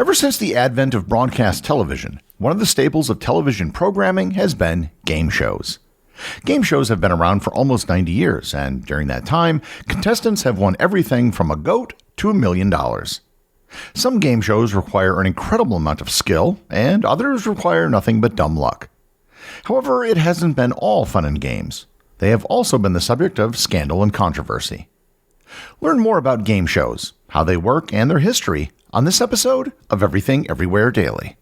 Ever since the advent of broadcast television, one of the staples of television programming has been game shows. Game shows have been around for almost 90 years, and during that time, contestants have won everything from a goat to $1 million. Some game shows require an incredible amount of skill, and others require nothing but dumb luck. However, it hasn't been all fun and games. They have also been the subject of scandal and controversy. Learn more about game shows, how they work, and their history on this episode of Everything Everywhere Daily.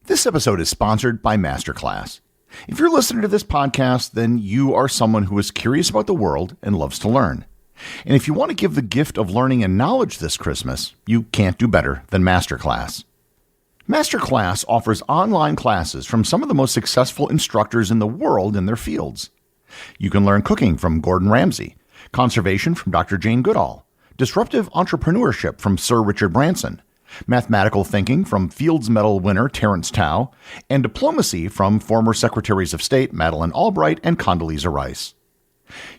This episode is sponsored by MasterClass. If you're listening to this podcast, then you are someone who is curious about the world and loves to learn. And if you want to give the gift of learning and knowledge this Christmas, you can't do better than MasterClass. MasterClass offers online classes from some of the most successful instructors in the world in their fields. You can learn cooking from Gordon Ramsay, conservation from Dr. Jane Goodall, disruptive entrepreneurship from Sir Richard Branson, mathematical thinking from Fields Medal winner Terence Tao, and diplomacy from former Secretaries of State Madeleine Albright and Condoleezza Rice.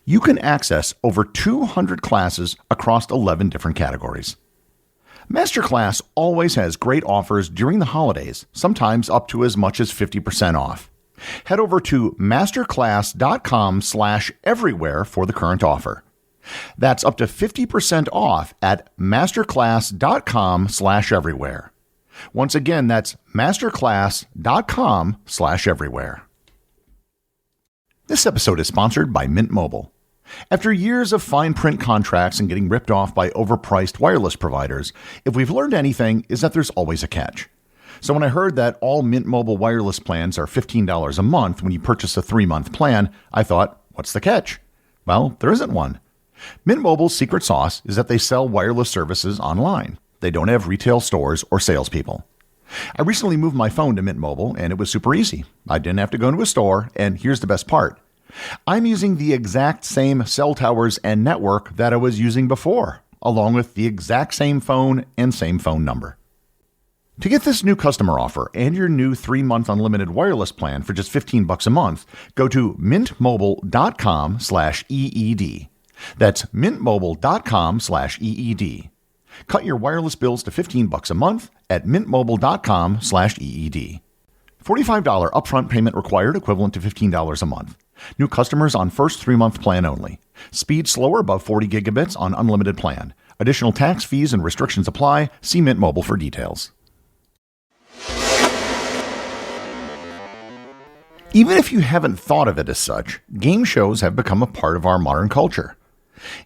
You can access over 200 classes across 11 different categories. MasterClass always has great offers during the holidays, sometimes up to as much as 50% off. Head over to masterclass.com/everywhere for the current offer. That's up to 50% off at masterclass.com/everywhere. Once again, that's masterclass.com/everywhere. This episode is sponsored by Mint Mobile. After years of fine print contracts and getting ripped off by overpriced wireless providers, if we've learned anything, is that there's always a catch. So when I heard that all Mint Mobile wireless plans are $15 a month when you purchase a 3-month plan, I thought, what's the catch? Well, there isn't one. Mint Mobile's secret sauce is that they sell wireless services online. They don't have retail stores or salespeople. I recently moved my phone to Mint Mobile, and it was super easy. I didn't have to go to a store, and here's the best part. I'm using the exact same cell towers and network that I was using before, along with the exact same phone and same phone number. To get this new customer offer and your new 3-month unlimited wireless plan for just $15 a month, go to mintmobile.com/EED. That's mintmobile.com/EED. Cut your wireless bills to $15 a month at mintmobile.com/EED. $45 upfront payment required, equivalent to $15 a month. New customers on first 3-month plan only. Speed slower above 40 gigabits on unlimited plan. Additional tax, fees, and restrictions apply. See Mint Mobile for details. Even if you haven't thought of it as such, game shows have become a part of our modern culture.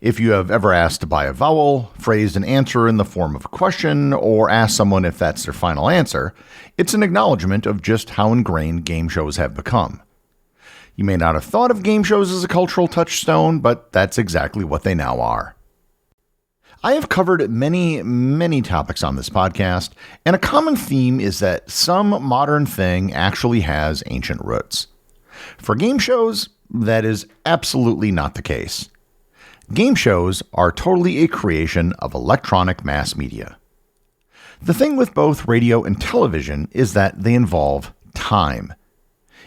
If you have ever asked to buy a vowel, phrased an answer in the form of a question, or asked someone if that's their final answer, it's an acknowledgement of just how ingrained game shows have become. You may not have thought of game shows as a cultural touchstone, but that's exactly what they now are. I have covered many topics on this podcast, and a common theme is that some modern thing actually has ancient roots. For game shows, that is absolutely not the case. Game shows are totally a creation of electronic mass media. The thing with both radio and television is that they involve time.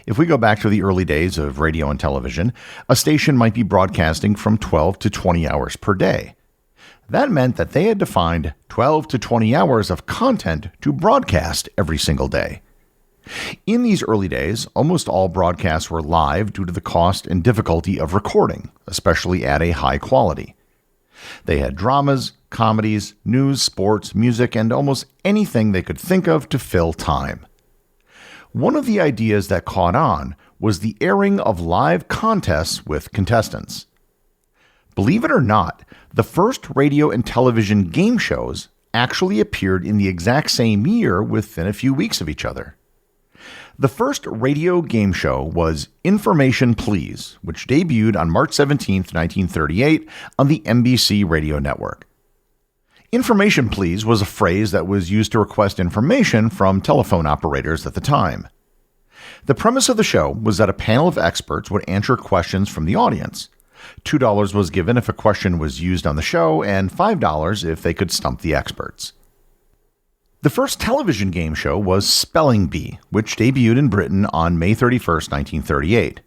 If we go back to the early days of radio and television, a station might be broadcasting from 12 to 20 hours per day. That meant that they had to find 12 to 20 hours of content to broadcast every single day. In these early days, almost all broadcasts were live due to the cost and difficulty of recording, especially at a high quality. They had dramas, comedies, news, sports, music, and almost anything they could think of to fill time. One of the ideas that caught on was the airing of live contests with contestants. Believe it or not, the first radio and television game shows actually appeared in the exact same year within a few weeks of each other. The first radio game show was Information Please, which debuted on March 17, 1938 on the NBC radio network. Information Please was a phrase that was used to request information from telephone operators at the time. The premise of the show was that a panel of experts would answer questions from the audience. $2 was given if a question was used on the show, and $5 if they could stump the experts. The first television game show was Spelling Bee, which debuted in Britain on May 31st, 1938.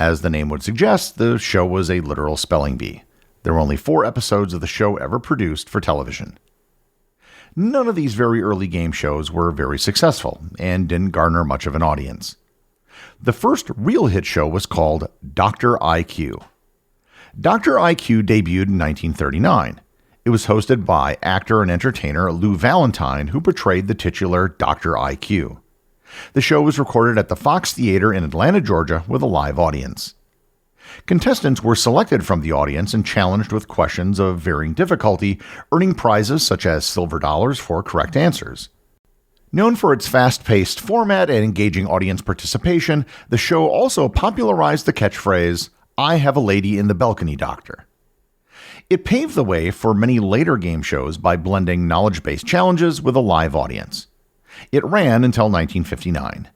As the name would suggest, the show was a literal spelling bee. There were only 4 episodes of the show ever produced for television. None of these very early game shows were very successful and didn't garner much of an audience. The first real hit show was called Dr. IQ. Dr. IQ debuted in 1939. It was hosted by actor and entertainer Lou Valentine, who portrayed the titular Dr. IQ. The show was recorded at the Fox Theater in Atlanta, Georgia, with a live audience. Contestants were selected from the audience and challenged with questions of varying difficulty, earning prizes such as silver dollars for correct answers. Known for its fast-paced format and engaging audience participation, the show also popularized the catchphrase, "I have a lady in the balcony, doctor." It paved the way for many later game shows by blending knowledge-based challenges with a live audience. It ran until 1959.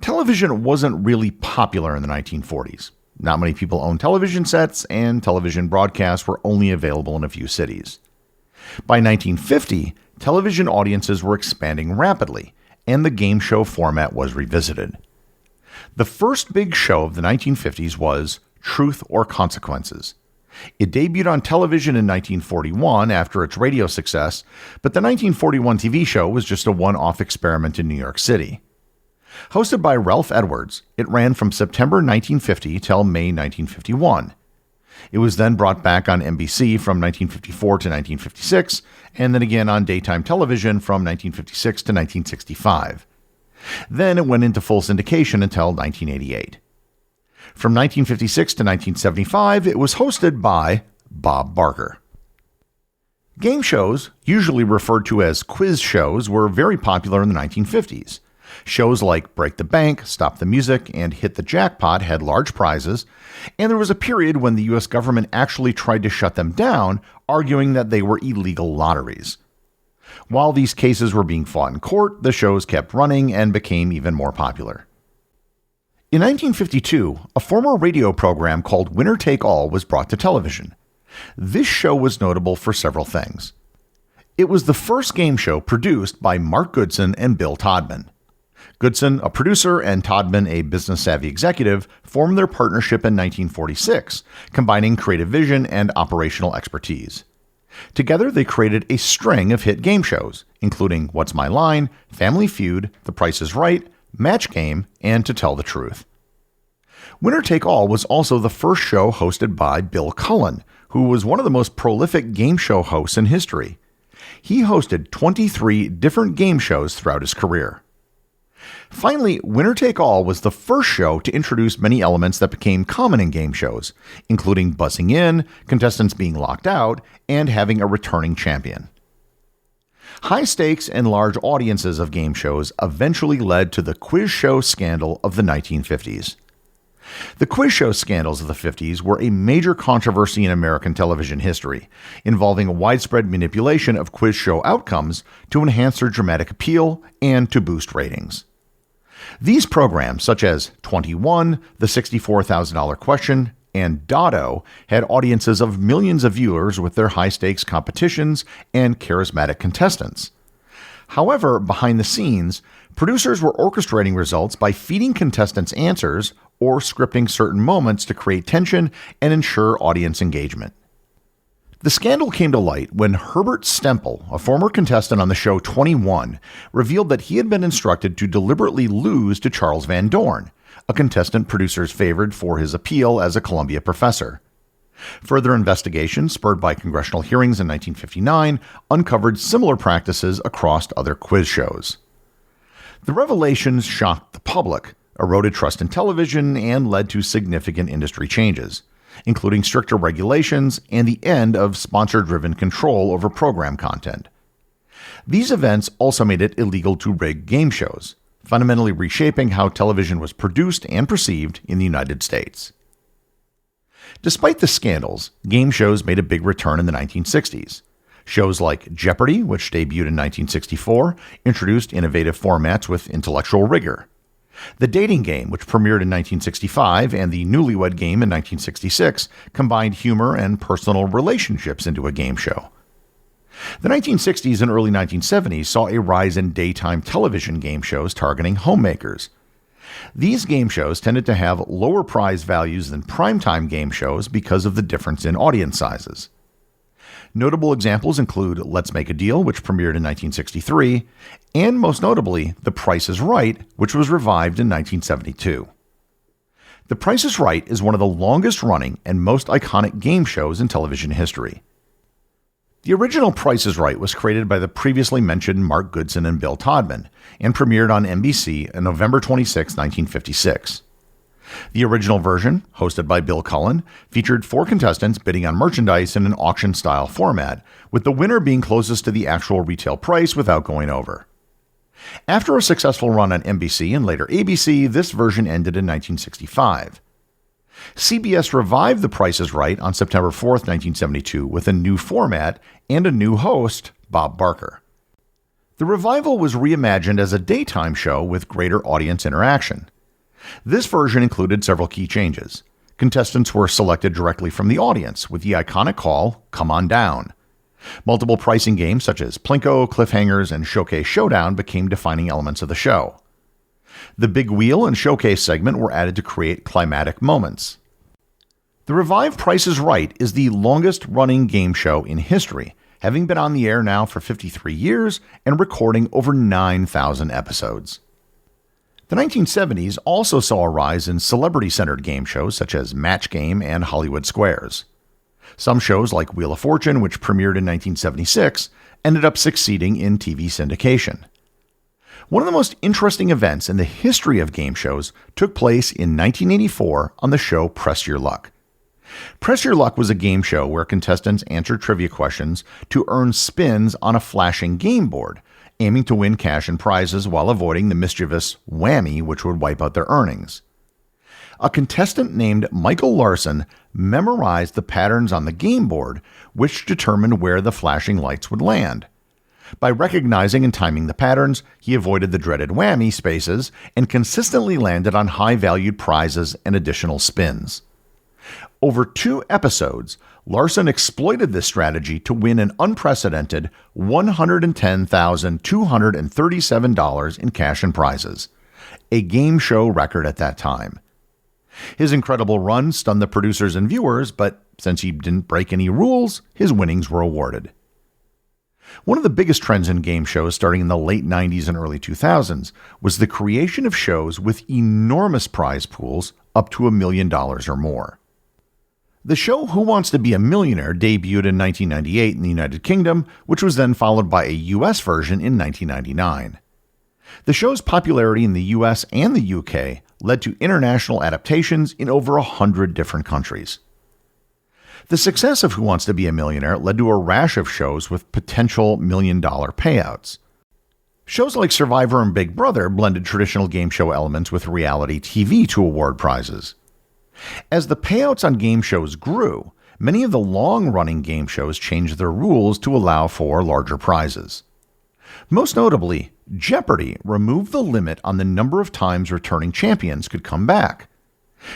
Television wasn't really popular in the 1940s. Not many people owned television sets, and television broadcasts were only available in a few cities. By 1950, television audiences were expanding rapidly, and the game show format was revisited. The first big show of the 1950s was Truth or Consequences. It debuted on television in 1941 after its radio success, but the 1941 TV show was just a one-off experiment in New York City. Hosted by Ralph Edwards, it ran from September 1950 till May 1951. It was then brought back on NBC from 1954 to 1956, and then again on daytime television from 1956 to 1965. Then it went into full syndication until 1988. From 1956 to 1975, it was hosted by Bob Barker. Game shows, usually referred to as quiz shows, were very popular in the 1950s. Shows like Break the Bank, Stop the Music, and Hit the Jackpot had large prizes, and there was a period when the U.S. government actually tried to shut them down, arguing that they were illegal lotteries. While these cases were being fought in court, the shows kept running and became even more popular. In 1952, a former radio program called Winner Take All was brought to television. This show was notable for several things. It was the first game show produced by Mark Goodson and Bill Todman. Goodson, a producer, and Todman, a business-savvy executive, formed their partnership in 1946, combining creative vision and operational expertise. Together, they created a string of hit game shows, including What's My Line, Family Feud, The Price is Right, Match Game, and To Tell the Truth. Winner Take All was also the first show hosted by Bill Cullen, who was one of the most prolific game show hosts in history. He hosted 23 different game shows throughout his career. Finally, Winner Take All was the first show to introduce many elements that became common in game shows, including buzzing in, contestants being locked out, and having a returning champion. High stakes and large audiences of game shows eventually led to the quiz show scandal of the 1950s. The quiz show scandals of the 50s were a major controversy in American television history, involving widespread manipulation of quiz show outcomes to enhance their dramatic appeal and to boost ratings. These programs, such as 21, The $64,000 Question, and Dotto, had audiences of millions of viewers with their high-stakes competitions and charismatic contestants. However, behind the scenes, producers were orchestrating results by feeding contestants answers or scripting certain moments to create tension and ensure audience engagement. The scandal came to light when Herbert Stempel, a former contestant on the show 21, revealed that he had been instructed to deliberately lose to Charles Van Dorn, a contestant producers favored for his appeal as a Columbia professor. Further investigation, spurred by congressional hearings in 1959, uncovered similar practices across other quiz shows. The revelations shocked the public, eroded trust in television, and led to significant industry changes, including stricter regulations and the end of sponsor-driven control over program content. These events also made it illegal to rig game shows, fundamentally reshaping how television was produced and perceived in the United States. Despite the scandals, game shows made a big return in the 1960s. Shows like Jeopardy, which debuted in 1964, introduced innovative formats with intellectual rigor. The Dating Game, which premiered in 1965, and the Newlywed Game in 1966, combined humor and personal relationships into a game show. The 1960s and early 1970s saw a rise in daytime television game shows targeting homemakers. These game shows tended to have lower prize values than primetime game shows because of the difference in audience sizes. Notable examples include Let's Make a Deal, which premiered in 1963, and most notably, The Price is Right, which was revived in 1972. The Price is Right is one of the longest-running and most iconic game shows in television history. The original Price is Right was created by the previously mentioned Mark Goodson and Bill Todman and premiered on NBC on November 26, 1956. The original version, hosted by Bill Cullen, featured 4 contestants bidding on merchandise in an auction-style format, with the winner being closest to the actual retail price without going over. After a successful run on NBC and later ABC, this version ended in 1965. CBS revived The Price is Right on September 4, 1972, with a new format and a new host, Bob Barker. The revival was reimagined as a daytime show with greater audience interaction. This version included several key changes. Contestants were selected directly from the audience with the iconic call, "Come on down." Multiple pricing games such as Plinko, Cliffhangers, and Showcase Showdown became defining elements of the show. The Big Wheel and Showcase segment were added to create climatic moments. The revived Price is Right is the longest-running game show in history, having been on the air now for 53 years and recording over 9,000 episodes. The 1970s also saw a rise in celebrity-centered game shows such as Match Game and Hollywood Squares. Some shows like Wheel of Fortune, which premiered in 1976, ended up succeeding in TV syndication. One of the most interesting events in the history of game shows took place in 1984 on the show Press Your Luck. Press Your Luck was a game show where contestants answered trivia questions to earn spins on a flashing game board, aiming to win cash and prizes while avoiding the mischievous whammy, which would wipe out their earnings. A contestant named Michael Larson memorized the patterns on the game board, which determined where the flashing lights would land. By recognizing and timing the patterns, he avoided the dreaded whammy spaces and consistently landed on high-valued prizes and additional spins. Over 2 episodes, Larson exploited this strategy to win an unprecedented $110,237 in cash and prizes, a game show record at that time. His incredible run stunned the producers and viewers, but since he didn't break any rules, his winnings were awarded. One of the biggest trends in game shows starting in the late 90s and early 2000s was the creation of shows with enormous prize pools up to $1 million or more. The show Who Wants to Be a Millionaire debuted in 1998 in the United Kingdom, which was then followed by a US version in 1999. The show's popularity in the US and the UK led to international adaptations in over 100 different countries. The success of Who Wants to Be a Millionaire led to a rash of shows with potential million-dollar payouts. Shows like Survivor and Big Brother blended traditional game show elements with reality TV to award prizes. As the payouts on game shows grew, many of the long-running game shows changed their rules to allow for larger prizes. Most notably, Jeopardy removed the limit on the number of times returning champions could come back.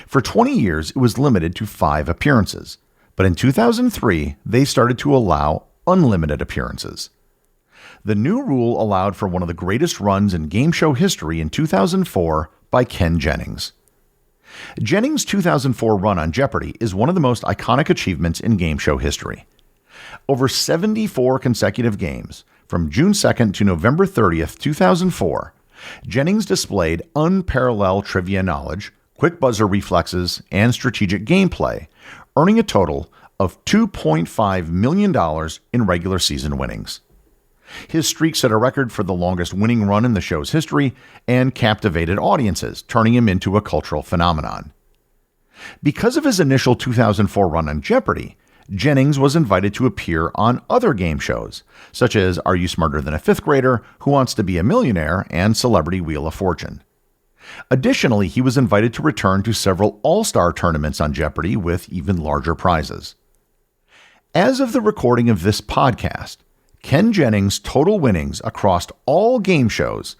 For 20 years, it was limited to 5 appearances, but in 2003, they started to allow unlimited appearances. The new rule allowed for one of the greatest runs in game show history in 2004 by Ken Jennings. Jennings' 2004 run on Jeopardy is one of the most iconic achievements in game show history. Over 74 consecutive games, from June 2nd to November 30th, 2004, Jennings displayed unparalleled trivia knowledge, quick buzzer reflexes, and strategic gameplay, earning a total of $2.5 million in regular season winnings. His streak set a record for the longest winning run in the show's history and captivated audiences, turning him into a cultural phenomenon. Because of his initial 2004 run on Jeopardy! Jennings was invited to appear on other game shows, such as Are You Smarter Than a Fifth Grader?, Who Wants to Be a Millionaire?, and Celebrity Wheel of Fortune. Additionally, he was invited to return to several all-star tournaments on Jeopardy! With even larger prizes. As of the recording of this podcast, Ken Jennings' total winnings across all game shows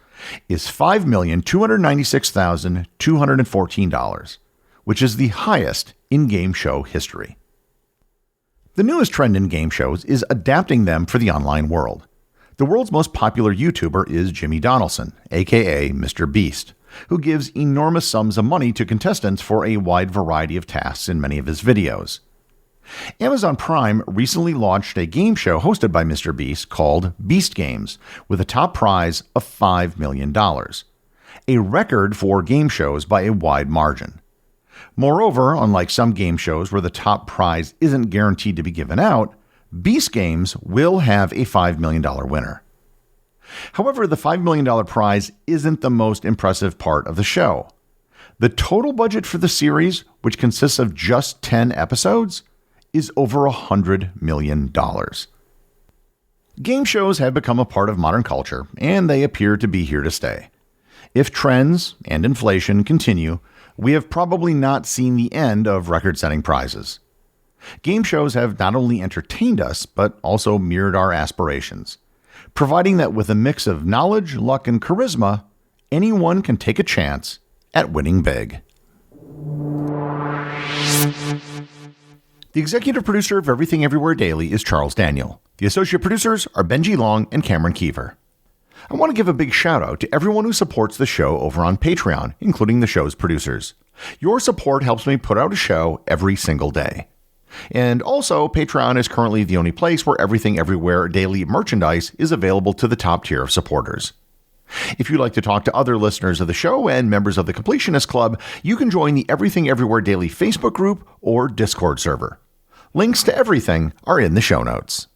is $5,296,214, which is the highest in game show history. The newest trend in game shows is adapting them for the online world. The world's most popular YouTuber is Jimmy Donaldson, aka Mr. Beast, who gives enormous sums of money to contestants for a wide variety of tasks in many of his videos. Amazon Prime recently launched a game show hosted by Mr. Beast called Beast Games, with a top prize of $5 million, a record for game shows by a wide margin. Moreover, unlike some game shows where the top prize isn't guaranteed to be given out, Beast Games will have a $5 million winner. However, the $5 million prize isn't the most impressive part of the show. The total budget for the series, which consists of just 10 episodes, is over $100 million. Game shows have become a part of modern culture, and they appear to be here to stay. If trends and inflation continue, we have probably not seen the end of record-setting prizes. Game shows have not only entertained us, but also mirrored our aspirations, providing that with a mix of knowledge, luck, and charisma, anyone can take a chance at winning big. The executive producer of Everything Everywhere Daily is Charles Daniel. The associate producers are Benji Long and Cameron Kieffer. I want to give a big shout out to everyone who supports the show over on Patreon, including the show's producers. Your support helps me put out a show every single day. And also, Patreon is currently the only place where Everything Everywhere Daily merchandise is available to the top tier of supporters. If you'd like to talk to other listeners of the show and members of the Completionist Club, you can join the Everything Everywhere Daily Facebook group or Discord server. Links to everything are in the show notes.